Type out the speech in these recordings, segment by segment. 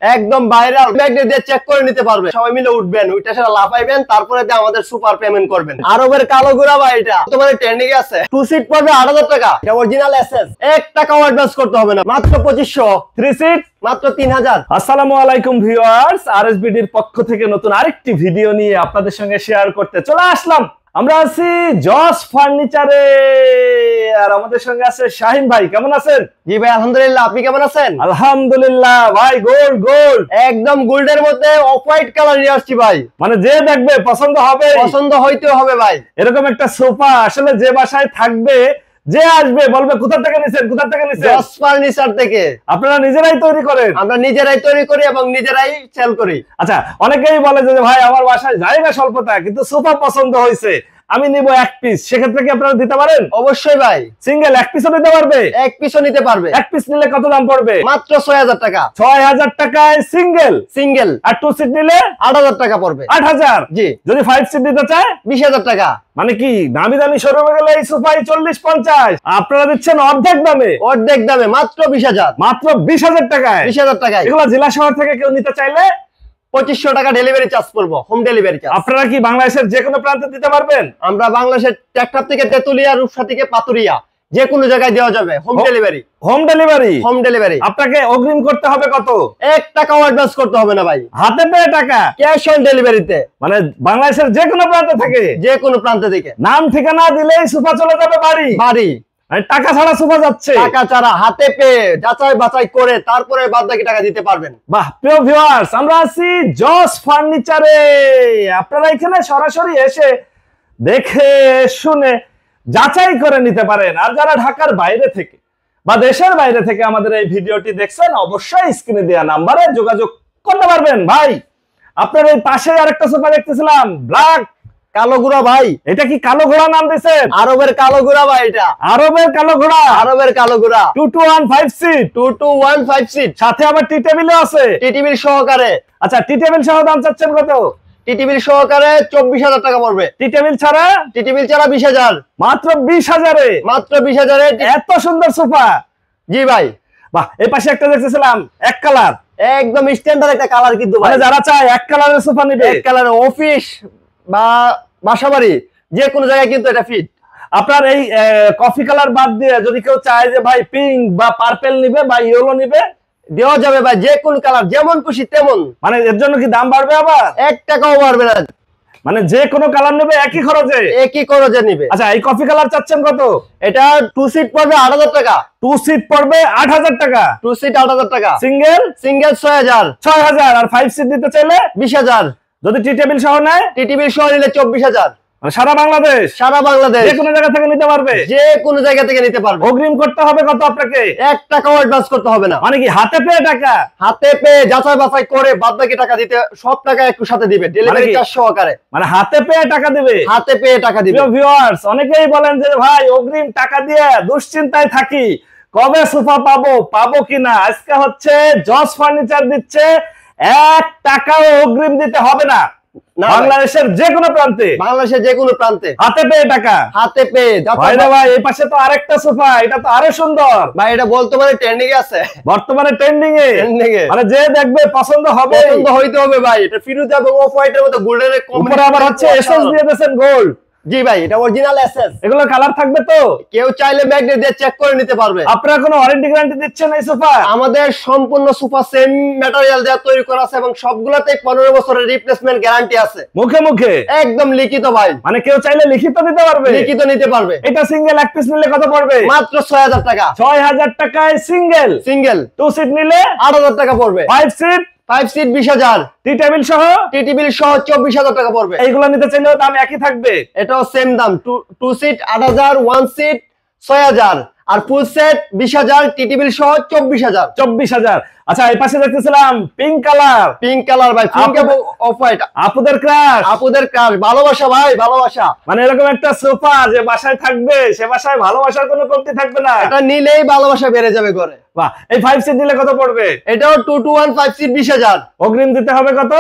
একদম viral magnet দিয়ে check করে নিতে পারবে। সবাই মিলে উঠবেন, উঠে সেটা লাফাইবেন, তারপরে দিয়ে আমাদের সুপার পেমেন্ট করবেন। আরবের কালো ঘোড়া ভাই, এটা তোমাদের ট্রেন্ডিং আছে। 2 সিট পড়বে 8000 টাকা, এটা অরিজিনাল এসএস। 1 টাকাও অ্যাডভান্স করতে হবে না, মাত্র 2500। 3 সিট মাত্র 3000। আসসালামু আলাইকুম ভিউয়ার্স, আরএসবিডির পক্ষ থেকে নতুন আরেকটি ভিডিও নিয়ে আপনাদের সঙ্গে শেয়ার করতে চলে আসলাম। আমরা আছি জস ফার্নিচারে, আর আমাদের সঙ্গে আছে শাহিন ভাই। কেমন আছেন? জি ভাই আলহামদুলিল্লাহ, আপনি কেমন আছেন? আলহামদুলিল্লাহ ভাই। গোল্ড গোল্ড একদম গোল্ডের মধ্যে অফ হোয়াইট কালার নিয়ে আসছি ভাই। মানে যে দেখবে পছন্দ হবে, পছন্দ হইতে হবে ভাই। এরকম একটা সোফা আসলে যে বাসায় থাকবে, যে আসবে বলবে কোথা থেকে নিছেন, কোথা থেকে নিছেন? জস ফার্নিচার থেকে। আপনারা নিজেরাই তৈরি করেন? আমরা নিজেরাই তৈরি করি এবং নিজেরাই সেল করি। আচ্ছা, অনেকেই বলে যে ভাই আমার বাসায় জায়গা স্বল্পতা, কিন্তু সোফা পছন্দ হয়েছে, আমি নিব 1 পিস, সেক্ষেত্রে কি আপনারা দিতে পারেন? অবশ্যই ভাই। সিঙ্গেল 1 পিসও নিতে পারবে? 1 পিসও নিতে পারবে। 1 পিস নিলে কত দাম পড়বে? মাত্র 6000 টাকা। 6000 টাকায় সিঙ্গেল। সিঙ্গেল। আর 2 সিট নিলে 8000 টাকা পড়বে। 8000। জি। যদি 5 সিট নিতে চায় 20000 টাকা। মানে কি দামি দামি শোরুমে গেলে এই সোফাই 40-50, আপনারা দিচ্ছেন অর্ধেক দামে। অর্ধেক দামে মাত্র 20000। মাত্র 20000 টাকায়। 20000 টাকায়। এগুলো জেলা শহর থেকে কেউ নিতে চাইলে 2500 টাকা ডেলিভারি চার্জ পড়বো, হোম ডেলিভারি চার্জ। আপনারা কি বাংলাদেশের যে কোনো প্রান্তে দিতে পারবেন? আমরা বাংলাদেশের টেকনাফ থেকে তেতুলিয়া, রূপসা থেকে পাতুরিয়া, যে কোনো জায়গায় দেওয়া যাবে home delivery. Home delivery. Home delivery. আপনাকে অগ্রিম করতে হবে কত? 1 টাকাও অ্যাডভান্স করতে হবে না ভাই, হাতে পেয়ে টাকা। ক্যাশ অন ডেলিভারিতে। মানে বাংলাদেশের যে কোনো প্রান্ত থেকে, যে কোনো প্রান্ত থেকে। নাম ঠিকানা দিলেই সোফা চলে যাবে বাড়ি। বাড়ি। মানে টাকা ছাড়া সোফা যাচ্ছে। টাকা ছাড়া হাতে পেয়ে যাচাই বাছাই করে তারপরে বাদবাকি টাকা দিতে পারবেন। বাহ, প্রিয় ভিউয়ার্স, আমরা আছি জস ফার্নিচারে। আপনারা এখানে সরাসরি এসে দেখে শুনে যাচাই করে নিতে পারেন। আর যারা ঢাকার বাইরে থেকে বা দেশের বাইরে থেকে আমাদের এই ভিডিওটি দেখছেন, অবশ্যই স্ক্রিনে দেওয়া নাম্বারে যোগাযোগ করতে পারবেন। ভাই, আপনার এই পাশে আরেকটা সোফা দেখতেছিলাম, ব্ল্যাক কালো ঘোড়া ভাই। এটা কি কালো ঘোড়া নাম দিয়েছেন? আরবের কালো ঘোড়া ভাই, এটা আরবের কালো ঘোড়া। আরবের কালো ঘোড়া। 2215 সিট। 2215 সিট। সাথে আবার টি টেবিলও আছে। টি টেবিল সহকারে। আচ্ছা, টি টেবিল সহ দাম চাচ্ছেন কত? টি টেবিল সহকারে 24000 টাকা পড়বে। টি টেবিল ছাড়া? টি টেবিল ছাড়া 20000। মাত্র 20000-এ। মাত্র 20000-এ এত সুন্দর সোফা। জি ভাই। বাহ, এই পাশে একটা দেখতেছিলাম এক কালার, একদম স্ট্যান্ডার্ড একটা কালার, কিন্তু মানে যারা চায় এক কালারের সোফা নিবে, এক কালারের অফিস বা বাসাবাড়ি যে কোনো জায়গায় কিন্তু এটা ফিট। আপনার এই কফি কালার বাদ দিয়ে যদি কেউ চায় যে ভাই পিঙ্ক বা পার্পল নিবে বা ইয়েলো নিবে, দেওয়া যাবে ভাই, যে কোন কালার, যেমন খুশি তেমন। মানে এর জন্য কি দাম বাড়বে আবার? 1 টাকাও বাড়বে না, মানে যে কোনো কালার নেবে একই খরচে? একই খরচে নিবে। আচ্ছা, এই কফি কালার চাচ্ছেন কত? এটা 2 সিট পড়বে 8000 টাকা। 2 সিট পড়বে 8000 টাকা। 2 সিট 8000 টাকা। সিঙ্গেল? সিঙ্গেল 6000। 6000। আর 5 সিট দিতে চাইলে 20000। যদি টি টেবিল সহ নেয়? টি টেবিল সহ নিলে 24000। মানে সারা বাংলাদেশ? সারা বাংলাদেশ যে কোনো জায়গা থেকে নিতে পারবে? যে কোনো জায়গা থেকে নিতে পারবে। অগ্রিম করতে হবে কত আপনাকে? 1 টাকাও অ্যাডভান্স করতে হবে না। মানে কি হাতে পেয়ে টাকা? হাতে পেয়ে যাচাই বাছাই করে বাদবাকি টাকা দিতে, সব টাকা একটু সাথে দিবে, ডেলিভারি চার্জ সহকারে। মানে হাতে পেয়ে টাকা দিবে? হাতে পেয়ে টাকা দিবে। প্রিয় ভিউয়ার্স, অনেকেই বলেন যে ভাই অগ্রিম টাকা দিয়ে দুশ্চিন্তায় থাকি, কবে সোফা পাবো কিনা। আজকে হচ্ছে জস ফার্নিচার দিচ্ছে 1 টাকাও অগ্রিম দিতে হবে না। বাংলাদেশের যে কোনো প্রান্তে, বাংলাদেশের যে কোনো প্রান্তে হাতে পেয়ে টাকা। হাতে পেয়ে। ভাই এই পাশে তো আরেকটা সোফা, এটা তো আরো সুন্দর ভাই। এটা বর্তমানে ট্রেন্ডিং এ আছে, বর্তমানে ট্রেন্ডিং এ। মানে যে দেখবে পছন্দ হবে, পছন্দ হইতে হবে ভাই। এটা ফিরোজা এবং অফ হোয়াইটের মতো গোল্ডের উপরে আবার হচ্ছে এসএস দিয়ে দিয়েছেন গোল্ড। জি ভাই, এটা অরিজিনাল এসএস। এগুলো কালার থাকবে তো? কেউ চাইলে ম্যাগনেট দিয়ে চেক করে নিতে পারবে। আপনারা কোনো ওয়ারেন্টি গ্যারান্টি দিচ্ছেন এই সোফা? আমাদের সম্পূর্ণ সোফা সেম ম্যাটেরিয়াল দিয়ে তৈরি করা আছে এবং সবগুলোতেই 15 বছরের রিপ্লেসমেন্ট গ্যারান্টি আছে। মুখে মুখে একদম লিখিত ভাই। মানে কেউ চাইলে লিখিত দিতে পারবে? লিখিত নিতে পারবে। এটা সিঙ্গেল 1 পিস নিলে কত পড়বে? মাত্র 6000 টাকা। 6000 টাকায় সিঙ্গেল। সিঙ্গেল 2 সিট নিলে 8000 টাকা পড়বে। 5 সিট? 5 সিট 20000। টি টেবিল সহ? টি টেবিল সহ 24000 টাকা পড়বে। এইগুলো নিতে চাইলেও দাম একই থাকবে? এটাও সেম দাম। 2 সিট 8000, 1 সিট 6000, আর ফুল সেট 20000, টি টেবিল সহ 24000। 24000। আচ্ছা, এই পাশে দেখতেছিলাম পিঙ্ক কালার। পিঙ্ক কালার ভাই, পিঙ্ক এবং অফ হোয়াইট। আপুদের ক্রাশ। আপুদের ক্রাশ, ভালোবাসা ভাই, ভালোবাসা। মানে এরকম একটা সোফা যে বাসায় থাকবে, সে বাসায় ভালোবাসার কোনো কমতি থাকবে না। এটা নিলেই ভালোবাসা বেড়ে যাবে ঘরে। বাহ, এই 5 সিট নিলে কত পড়বে? এটাও 2215 সিট 20000। অগ্রিম দিতে হবে কত?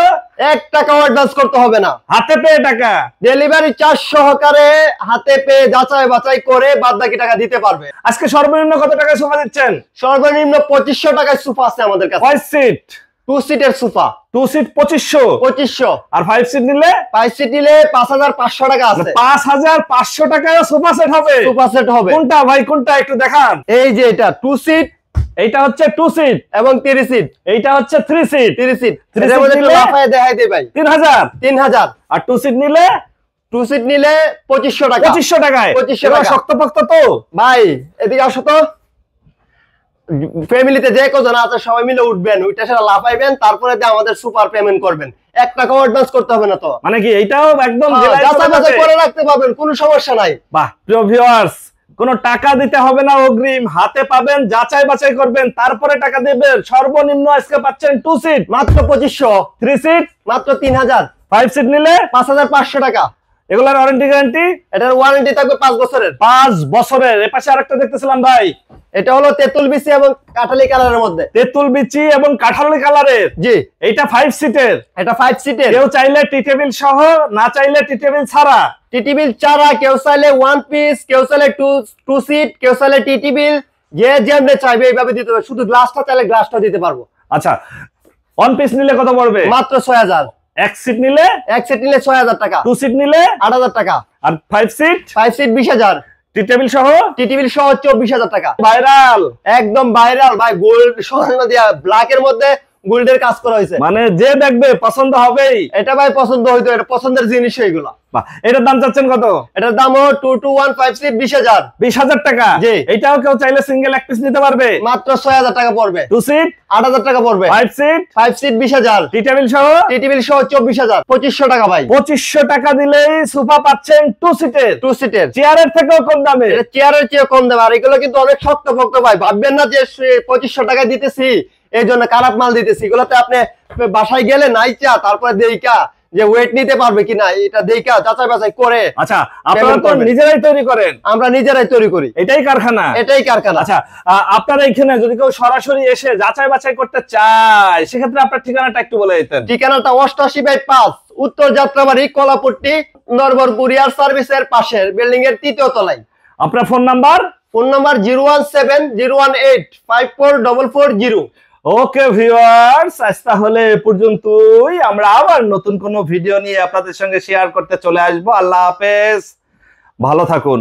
1 টাকাও অ্যাডভান্স করতে হবে না, হাতে পেয়ে টাকা। ডেলিভারি চার্জ সহকারে হাতে পেয়ে যাচাই বাছাই করে বাদবাকি টাকা দিতে পারবে। আজকে সর্বনিম্ন কত টাকায় সোফা দিচ্ছেন? সর্বনিম্ন 2500 টাকায় সোফা আছে আমাদের কাছে। 5 সিট? টু সিটের সোফা 2 সিট 2500 আর 5 সিট নিলে 5 সিট নিলে 5500 টাকা আছে। 5500 টাকায় সোফা সেট হবে। সোফা সেট হবে। কোনটা ভাই, কোনটা একটু দেখান। এই যে এটা 2 সিট, এইটা হচ্ছে 2 সিট এবং 3 সিট। এইটা হচ্ছে 3 সিট। 3 সিট। Three এর seat মধ্যে একটু নিলে লাফায় দেখাই দে ভাই। 3000 আর 2 সিট নিলে 2 সিট নিলে 2500 টাকা। 2500 টাকায়। 2500 টাকা। শক্তপোক্ত তো ভাই এদিকে আসো তো। ফ্যামিলিতে যে কজন আছে সবাই মিলে উঠবেন, উঠে সেটা লাফাইবেন, তারপরে দিয়ে আমাদের সুপার পেমেন্ট করবেন। 1 টাকাও অ্যাডভান্স করতে হবে না তো। মানে কি এইটাও একদম যাচাই বাছাই করে রাখতে পারবেন, কোনো সমস্যা নাই। বাহ, প্রিয় ভিউয়ার্স, কোনো টাকা দিতে হবে না অগ্রিম, হাতে পাবেন, যাচাই বাছাই করবেন, তারপরে টাকা দেবেন। সর্বনিম্ন আজকে পাচ্ছেন 2 সিট মাত্র 2500, 3 সিট মাত্র 3000, 5 সিট নিলে 5500 টাকা। এগুলার ওয়ারেন্টি গ্যারান্টি, এটার ওয়ারেন্টি থাকবে 5 বছরের। 5 বছরের। এপাশে আরেকটা দেখতেছিলাম ভাই, এটা হলো তেঁতুল বিচি এবং কাঠালি কালারের মধ্যে। তেঁতুল বিচি এবং কাঠালি কালারের। জি, এইটা 5 সিটের। এটা 5 সিটের। কেউ চাইলে টি টেবিল সহ, না চাইলে টি টেবিল ছাড়া। টি টেবিল চারা, কেউ চাইলে 1 পিস, কেউ চাইলে 2 সিট, কেউ চাইলে টি টেবিল, যে যেমনে চাইবে এইভাবে দিতে পারবে। শুধু গ্লাসটা চাইলে গ্লাসটা দিতে পারবো। আচ্ছা, 1 পিস নিলে কত পড়বে? মাত্র 6000। 1 সিট নিলে, 1 সিট নিলে 6000 টাকা। 2 সিট নিলে 8000 টাকা। আর 5 সিট 5 সিট 20000। টি টেবিল সহ টি টেবিল সহ 24000 টাকা। ভাইরাল, একদম ভাইরাল ভাই। গোল্ড স্বর্ণ দিয়া ব্ল্যাক এর মধ্যে গোল্ডের কাজ করা হয়েছে। মানে যে দেখবে পছন্দ হবেই। এটা ভাই পছন্দ হইতো, এটা পছন্দের জিনিস এইগুলা। বাহ, এটার দাম চাচ্ছেন কত? এটার দাম হলো 2215 সিট 20000। 20000 টাকা। জি। এটাও কেউ চাইলে সিঙ্গেল এক পিস নিতে পারবে। মাত্র 6000 টাকা পড়বে। 2 সিট 8000 টাকা পড়বে। 5 সিট 5 সিট 20000। টি টেবিল সহ টি টেবিল সহ 24000। 2500 টাকা ভাই। 2500 টাকা দিলেই সোফা পাচ্ছেন 2 সিটের। 2 সিটের। চেয়ারের থেকেও কম দামে। এটা চেয়ারের চেয়ে কম দাম। আর এগুলো কিন্তু অনেক শক্তপোক্ত ভাই। ভাববেন না যে 2500 টাকা দিতেছি এই জন্য খারাপ মাল দিতেছি। এগুলোতে আপনি বাসায় গেলে নাইচা, তারপরে দেইকা যে ওয়েট নিতে পারবে কিনা, এটা দেইকা যাচাই বাছাই করে। আচ্ছা, আপনারা তো নিজেরাই তৈরি করেন? আমরা নিজেরাই তৈরি করি। এটাই কারখানা? এটাই কারখানা। আচ্ছা, আপনারা এখানে যদি কেউ সরাসরি এসে যাচাই বাছাই করতে চায়, সেক্ষেত্রে আপনার ঠিকানাটা একটু বলে দিতেন। ঠিকানাটা 88/5 উত্তর যাত্রাবাড়ি, কলাপট্টি, নরবর কুরিয়ার সার্ভিসের পাশের বিল্ডিং এর 3য় তলায়। আপনার phone number? Phone number 017-018-54440। Okay viewers, আজ তাহলে এ পর্যন্তই। আমরা আবার নতুন কোনো ভিডিও নিয়ে আপনাদের সঙ্গে শেয়ার করতে চলে আসবো। আল্লাহ হাফেজ, ভালো থাকুন।